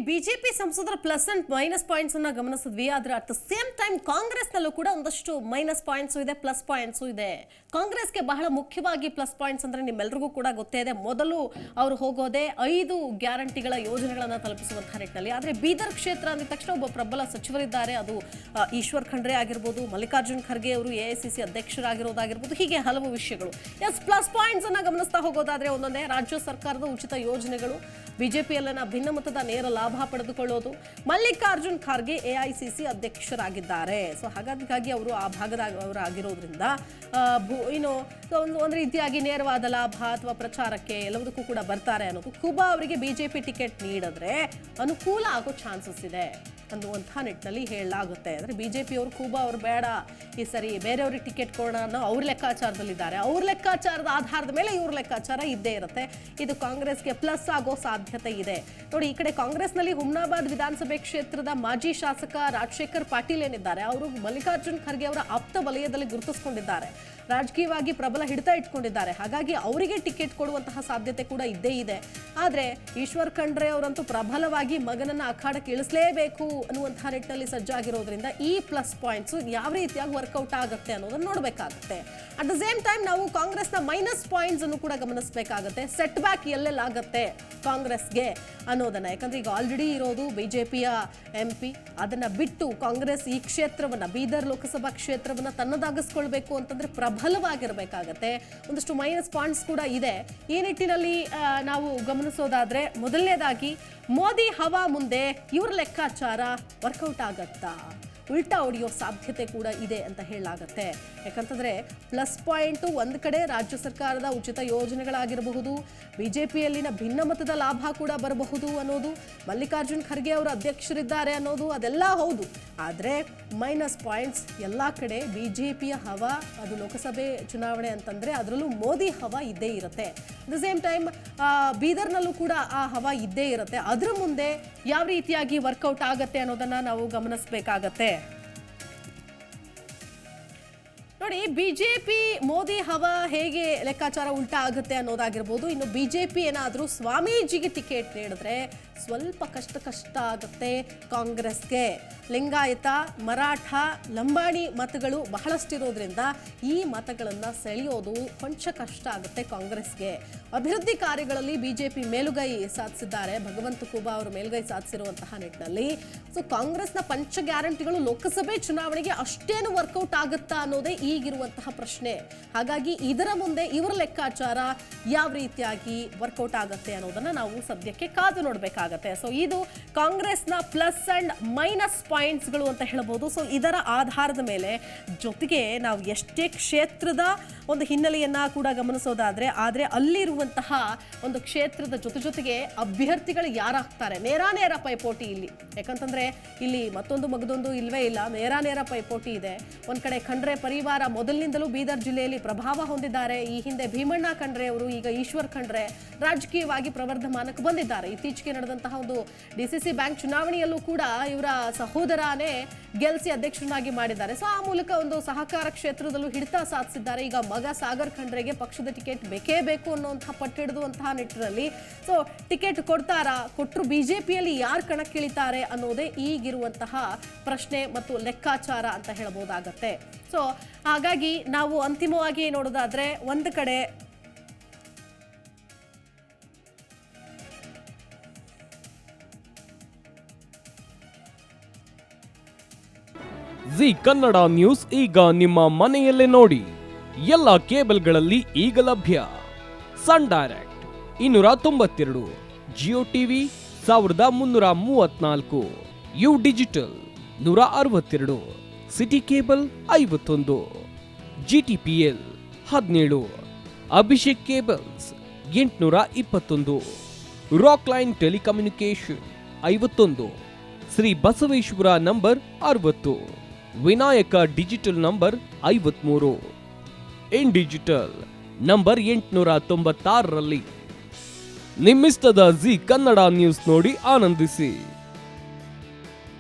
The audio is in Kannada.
ಬಿಜೆಪಿ ಸಂಸದರ ಪ್ಲಸ್ ಅಂಡ್ ಮೈನಸ್ ಪಾಯಿಂಟ್ಸ್ ಅನ್ನ ಗಮನಿಸಿದ್ವಿ. ಆದ್ರೆ at the same time Congress ನಲ್ಲೂ ಕೂಡ ಒಂದಷ್ಟು ಮೈನಸ್ ಪಾಯಿಂಟ್ಸ್ ಇದೆ, ಪ್ಲಸ್ ಪಾಯಿಂಟ್ಸ್ ಇದೆ. ಕಾಂಗ್ರೆಸ್ಗೆ ಬಹಳ ಮುಖ್ಯವಾಗಿ ಪ್ಲಸ್ ಪಾಯಿಂಟ್ಸ್ ಅಂದ್ರೆ ನಿಮ್ಮೆಲ್ಲರಿಗೂ ಕೂಡ ಗೊತ್ತೇ ಇದೆ. ಮೊದಲು ಅವರು ಹೋಗೋದೇ 5 ಗ್ಯಾರಂಟಿಗಳ ಯೋಜನೆಗಳನ್ನ ತಲುಪಿಸುವಂತಹ ನಿಟ್ಟಿನಲ್ಲಿ. ಆದ್ರೆ ಬೀದರ್ ಕ್ಷೇತ್ರ ಅಂದ ತಕ್ಷಣ ಒಬ್ಬ ಪ್ರಬಲ ಸಚಿವರಿದ್ದಾರೆ, ಅದು ಈಶ್ವರ್ ಖಂಡ್ರೆ ಆಗಿರ್ಬೋದು, ಮಲ್ಲಿಕಾರ್ಜುನ್ ಖರ್ಗೆ ಅವರು ಎಐಸಿಸಿ ಅಧ್ಯಕ್ಷರಾಗಿರೋದಾಗಿರ್ಬೋದು, ಹೀಗೆ ಹಲವು ವಿಷಯಗಳು. ಎಸ್, ಪ್ಲಸ್ ಪಾಯಿಂಟ್ಸ್ ಅನ್ನ ಗಮನಿಸ್ತಾ ಹೋಗೋದಾದ್ರೆ ಒಂದೊಂದೇ ರಾಜ್ಯ ಸರ್ಕಾರದ ಉಚಿತ ಯೋಜನೆಗಳು, ಬಿಜೆಪಿಯಲ್ಲಿನ ಭಿನ್ನಮತದ ನೇರ ಲಾಭ ಪಡೆದುಕೊಳ್ಳೋದು, ಮಲ್ಲಿಕಾರ್ಜುನ್ ಖರ್ಗೆ ಎಐಸಿಸಿ ಅಧ್ಯಕ್ಷರಾಗಿದ್ದಾರೆ. ಸೊ ಹಾಗಾಗಿ ಅವರು ಆ ಭಾಗದ ಅವರಾಗಿರೋದ್ರಿಂದ ಒಂದು ರೀತಿಯಾಗಿ ನೇರವಾದ ಲಾಭ ಅಥವಾ ಪ್ರಚಾರಕ್ಕೆ ಎಲ್ಲದಕ್ಕೂ ಕೂಡ ಬರ್ತಾರೆ ಅನ್ನೋದು. ಖೂಬಾ ಅವರಿಗೆ ಬಿಜೆಪಿ ಟಿಕೆಟ್ ನೀಡಿದ್ರೆ ಅನುಕೂಲ ಆಗೋ ಚಾನ್ಸಸ್ ಇದೆ ಅನ್ನುವಂಥ ನಿಟ್ಟಿನಲ್ಲಿ ಹೇಳಲಾಗುತ್ತೆ. ಅಂದರೆ ಬಿಜೆಪಿ ಅವರು ಖೂಬಾ ಅವರು ಬೇಡ, ಈ ಸರಿ ಬೇರೆಯವ್ರಿಗೆ ಟಿಕೆಟ್ ಕೊಡೋಣ ಅನ್ನೋ ಅವ್ರ ಲೆಕ್ಕಾಚಾರದಲ್ಲಿದ್ದಾರೆ. ಅವ್ರ ಲೆಕ್ಕಾಚಾರದ ಆಧಾರದ ಮೇಲೆ ಇವ್ರ ಲೆಕ್ಕಾಚಾರ ಇದ್ದೇ ಇರುತ್ತೆ. ಇದು ಕಾಂಗ್ರೆಸ್ಗೆ ಪ್ಲಸ್ ಆಗೋ ಸಾಧ್ಯತೆ ಇದೆ. ನೋಡಿ, ಈ ಕಡೆ ಕಾಂಗ್ರೆಸ್ನಲ್ಲಿ ಹುಮ್ನಾಬಾದ್ ವಿಧಾನಸಭೆ ಕ್ಷೇತ್ರದ ಮಾಜಿ ಶಾಸಕ ರಾಜಶೇಖರ್ ಪಾಟೀಲ್ ಏನಿದ್ದಾರೆ, ಅವರು ಮಲ್ಲಿಕಾರ್ಜುನ್ ಖರ್ಗೆ ಅವರ ಆಪ್ತ ವಲಯದಲ್ಲಿ ಗುರುತಿಸಿಕೊಂಡಿದ್ದಾರೆ, ರಾಜಕೀಯವಾಗಿ ಪ್ರಬಲ ಹಿಡಿತ ಇಟ್ಕೊಂಡಿದ್ದಾರೆ. ಹಾಗಾಗಿ ಅವರಿಗೆ ಟಿಕೆಟ್ ಕೊಡುವಂತಹ ಸಾಧ್ಯತೆ ಕೂಡ ಇದ್ದೇ ಇದೆ. ಆದರೆ ಈಶ್ವರ್ ಖಂಡ್ರೆ ಅವರಂತೂ ಪ್ರಬಲವಾಗಿ ಮಗನನ್ನ ಅಖಾಡಕ್ಕೆ ಇಳಿಸಲೇಬೇಕು ಅನ್ನುವಂತಹ ನಿಟ್ಟಿನಲ್ಲಿ ಸಜ್ಜಾಗಿರೋದ್ರಿಂದ ಈ ಪ್ಲಸ್ ಪಾಯಿಂಟ್ಸ್ ಯಾವ ರೀತಿಯಾಗಿ ವರ್ಕೌಟ್ ಆಗುತ್ತೆ ಅನ್ನೋದನ್ನ ನೋಡಬೇಕಾಗುತ್ತೆ. ಅಟ್ ದ ಸೇಮ್ ಟೈಮ್ ನಾವು ಕಾಂಗ್ರೆಸ್ನ ಮೈನಸ್ ಪಾಯಿಂಟ್ಸ್ ಅನ್ನು ಕೂಡ ಗಮನಿಸಬೇಕಾಗುತ್ತೆ. ಸೆಟ್ ಬ್ಯಾಕ್ ಎಲ್ಲೆಲ್ಲಾಗುತ್ತೆ ಕಾಂಗ್ರೆಸ್ಗೆ ಅನ್ನೋದನ್ನ. ಯಾಕಂದ್ರೆ ಈಗ ಆಲ್ರೆಡಿ ಇರೋದು ಬಿಜೆಪಿಯ MP, ಅದನ್ನ ಬಿಟ್ಟು ಕಾಂಗ್ರೆಸ್ ಈ ಕ್ಷೇತ್ರವನ್ನ, ಬೀದರ್ ಲೋಕಸಭಾ ಕ್ಷೇತ್ರವನ್ನ ತನ್ನದಾಗಿಸ್ಕೊಳ್ಬೇಕು ಅಂತಂದ್ರೆ ಪ್ರಬಲವಾಗಿರಬೇಕಾಗತ್ತೆ. ಒಂದಷ್ಟು ಮೈನಸ್ ಪಾಯಿಂಟ್ಸ್ ಕೂಡ ಇದೆ. ಈ ನಿಟ್ಟಿನಲ್ಲಿ ನಾವು ಗಮನಿಸೋದಾದ್ರೆ ಮೊದಲನೇದಾಗಿ ಮೋದಿ ಹವಾ ಮುಂದೆ ಇವ್ರ ಲೆಕ್ಕಾಚಾರ ವರ್ಕೌಟ್ ಆಗತ್ತಾ, ಉಲ್ಟಾ ಹೊಡೆಯೋ ಸಾಧ್ಯತೆ ಕೂಡ ಇದೆ ಅಂತ ಹೇಳಲಾಗತ್ತೆ. ಯಾಕಂತಂದ್ರೆ ಪ್ಲಸ್ ಪಾಯಿಂಟು ಒಂದು ಕಡೆ ರಾಜ್ಯ ಸರ್ಕಾರದ ಉಚಿತ ಯೋಜನೆಗಳಾಗಿರಬಹುದು, ಬಿಜೆಪಿಯಲ್ಲಿನ ಭಿನ್ನಮತದ ಲಾಭ ಕೂಡ ಬರಬಹುದು ಅನ್ನೋದು, ಮಲ್ಲಿಕಾರ್ಜುನ್ ಖರ್ಗೆ ಅವರು ಅಧ್ಯಕ್ಷರಿದ್ದಾರೆ ಅನ್ನೋದು, ಅದೆಲ್ಲ ಹೌದು. ಆದರೆ ಮೈನಸ್ ಪಾಯಿಂಟ್ಸ್ ಎಲ್ಲ ಕಡೆ ಬಿಜೆಪಿಯ ಹವಾ, ಅದು ಲೋಕಸಭೆ ಚುನಾವಣೆ ಅಂತಂದ್ರೆ ಅದರಲ್ಲೂ ಮೋದಿ ಹವಾ ಇದ್ದೇ ಇರುತ್ತೆ. ಅಟ್ ದ ಸೇಮ್ ಟೈಮ್ ಬೀದರ್ನಲ್ಲೂ ಕೂಡ ಆ ಹವಾ ಇದ್ದೇ ಇರುತ್ತೆ. ಅದ್ರ ಮುಂದೆ ಯಾವ ರೀತಿಯಾಗಿ ವರ್ಕೌಟ್ ಆಗತ್ತೆ ಅನ್ನೋದನ್ನ ನಾವು ಗಮನಿಸಬೇಕಾಗತ್ತೆ. ನೋಡಿ, ಬಿಜೆಪಿ ಮೋದಿ ಹವಾ ಹೇಗೆ ಲೆಕ್ಕಾಚಾರ ಉಲ್ಟಾ ಆಗುತ್ತೆ ಅನ್ನೋದಾಗಿರ್ಬೋದು. ಇನ್ನು ಬಿಜೆಪಿ ಏನಾದರೂ ಸ್ವಾಮೀಜಿಗೆ ಟಿಕೆಟ್ ನೀಡಿದ್ರೆ ಸ್ವಲ್ಪ ಕಷ್ಟ ಆಗುತ್ತೆ ಕಾಂಗ್ರೆಸ್ಗೆ. ಲಿಂಗಾಯತ, ಮರಾಠ, ಲಂಬಾಣಿ ಮತಗಳು ಬಹಳಷ್ಟಿರೋದ್ರಿಂದ ಈ ಮತಗಳನ್ನು ಸೆಳೆಯೋದು ಕೊಂಚ ಕಷ್ಟ ಆಗುತ್ತೆ ಕಾಂಗ್ರೆಸ್ಗೆ. ಅಭಿವೃದ್ಧಿ ಕಾರ್ಯಗಳಲ್ಲಿ ಬಿಜೆಪಿ ಮೇಲುಗೈ ಸಾಧಿಸಿದ್ದಾರೆ, ಭಗವಂತ ಖೂಬಾ ಅವರು ಮೇಲುಗೈ ಸಾಧಿಸಿರುವಂತಹ ನಿಟ್ಟಿನಲ್ಲಿ. ಸೊ ಕಾಂಗ್ರೆಸ್ನ ಪಂಚ ಗ್ಯಾರಂಟಿಗಳು ಲೋಕಸಭೆ ಚುನಾವಣೆಗೆ ಅಷ್ಟೇನು ವರ್ಕೌಟ್ ಆಗುತ್ತಾ ಅನ್ನೋದೇ ಈಗಿರುವಂತಹ ಪ್ರಶ್ನೆ. ಹಾಗಾಗಿ ಇದರ ಮುಂದೆ ಇವರ ಲೆಕ್ಕಾಚಾರ ಯಾವ ರೀತಿಯಾಗಿ ವರ್ಕೌಟ್ ಆಗುತ್ತೆ ಅನ್ನೋದನ್ನ ನಾವು ಸದ್ಯಕ್ಕೆ ಕಾದು ನೋಡಬೇಕಾಗುತ್ತೆ. ಸೊ ಇದು ಕಾಂಗ್ರೆಸ್ನ ಪ್ಲಸ್ ಅಂಡ್ ಮೈನಸ್ ಪಾಯಿಂಟ್ಸ್ಗಳು ಅಂತ ಹೇಳಬಹುದು. ಸೊ ಇದರ ಆಧಾರದ ಮೇಲೆ ಜೊತೆಗೆ ನಾವು ಎಷ್ಟೇ ಕ್ಷೇತ್ರದ ಒಂದು ಹಿನ್ನೆಲೆಯನ್ನ ಕೂಡ ಗಮನಿಸೋದಾದ್ರೆ, ಆದ್ರೆ ಅಲ್ಲಿರುವಂತಹ ಒಂದು ಕ್ಷೇತ್ರದ ಜೊತೆಗೆ ಅಭ್ಯರ್ಥಿಗಳು ಯಾರಾಗ್ತಾರೆ, ನೇರ ಪೈಪೋಟಿ ಇಲ್ಲಿ. ಯಾಕಂತಂದ್ರೆ ಇಲ್ಲಿ ಮತ್ತೊಂದು ಮಗದೊಂದು ಇಲ್ವೇ ಇಲ್ಲ, ನೇರ ಪೈಪೋಟಿ ಇದೆ. ಒಂದ್ ಕಡೆ ಖಂಡ್ರೆ ಪರಿವಾರ ಮೊದಲಿನಿಂದಲೂ ಬೀದರ್ ಜಿಲ್ಲೆಯಲ್ಲಿ ಪ್ರಭಾವ ಹೊಂದಿದ್ದಾರೆ. ಈ ಹಿಂದೆ ಭೀಮಣ್ಣ ಖಂಡ್ರೆ ಅವರು, ಈಗ ಈಶ್ವರ್ ಖಂಡ್ರೆ ರಾಜಕೀಯವಾಗಿ ಪ್ರವರ್ಧಮಾನಕ್ಕೆ ಬಂದಿದ್ದಾರೆ. ಇತ್ತೀಚೆಗೆ ನಡೆದಂತಹ ಒಂದು DCC ಬ್ಯಾಂಕ್ ಚುನಾವಣೆಯಲ್ಲೂ ಕೂಡ ಇವರ ಸಹೋದರನೇ ಗೆಲ್ಸಿ ಅಧ್ಯಕ್ಷರನ್ನಾಗಿ ಮಾಡಿದ್ದಾರೆ. ಸೊ ಆ ಮೂಲಕ ಒಂದು ಸಹಕಾರ ಕ್ಷೇತ್ರದಲ್ಲೂ ಹಿಡಿತ ಸಾಧಿಸಿದ್ದಾರೆ. ಈಗ ಮಗ ಸಾಗರ್ ಖಂಡ್ರೆಗೆ ಪಕ್ಷದ ಟಿಕೆಟ್ ಬೇಕೇ ಬೇಕು ಅನ್ನುವಂತಹ ಪಟ್ಟಿಡಿದುವಂತಹ ನಿಟ್ಟಿನಲ್ಲಿ ಸೊ ಟಿಕೆಟ್ ಕೊಡ್ತಾರಾ, ಕೊಟ್ಟರು ಬಿಜೆಪಿಯಲ್ಲಿ ಯಾರು ಕಣಕ್ಕಿಳಿತಾರೆ ಅನ್ನೋದೇ ಈಗಿರುವಂತಹ ಪ್ರಶ್ನೆ ಮತ್ತು ಲೆಕ್ಕಾಚಾರ ಅಂತ ಹೇಳಬಹುದಾಗತ್ತೆ. ಸೊ ಹಾಗಾಗಿ ನಾವು ಅಂತಿಮವಾಗಿ ನೋಡೋದಾದ್ರೆ ಒಂದು ಕಡೆ ಜಿ ಕನ್ನಡ ನ್ಯೂಸ್ ಈಗ ನಿಮ್ಮ ಮನೆಯಲ್ಲೇ ನೋಡಿ. ಎಲ್ಲ ಕೇಬಲ್ಗಳಲ್ಲಿ ಈಗ ಲಭ್ಯ. Sun Direct 292, Jio TV 1334, U digital 162, city cable 51, GTPL 17, Abhishek cables 821, Rockline telecommunication 51, Shri Basaveshwara number 60, Vinayaka digital number 53, in digital number 896ರಲ್ಲಿ. ನಿಮ್ಮಿಷ್ಟದ ಜಿ ಕನ್ನಡ ನ್ಯೂಸ್ ನೋಡಿ ಆನಂದಿಸಿ.